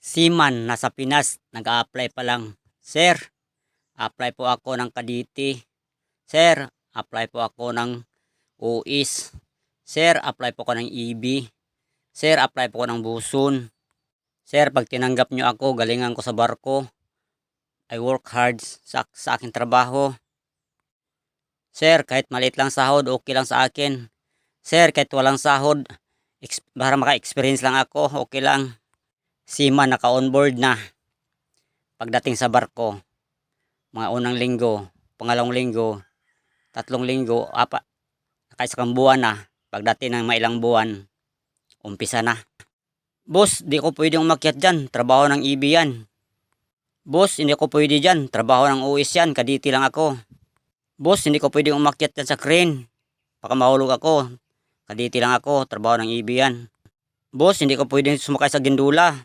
Seaman, nasa Pinas, nag-a-apply pa lang. Sir, apply po ako ng Cavite. Sir, apply po ako ng UIS. Sir, apply po ako ng EB. Sir, apply po ako ng Buson. Sir, pag tinanggap nyo ako, galingan ko sa barko. I work hard sa aking trabaho. Sir, kahit maliit lang sahod, okay lang sa akin. Sir, kahit walang sahod, para maka-experience lang ako, okay lang. Seaman, naka-onboard na. Pagdating sa barko, mga unang linggo, pangalawang linggo, tatlong linggo, nakaisakang buwan na. Pagdating ng mailang buwan, umpisa na. Boss, di ko pwedeng umakyat dyan, trabaho ng EB yan. Boss, hindi ko pwede dyan, trabaho ng UIS yan, Cavite lang ako. Boss, hindi ko pwedeng umakyat dyan sa crane, baka mahulog ako, Cavite lang ako, trabaho ng EB yan. Boss, hindi ko pwedeng sumakay sa gindula,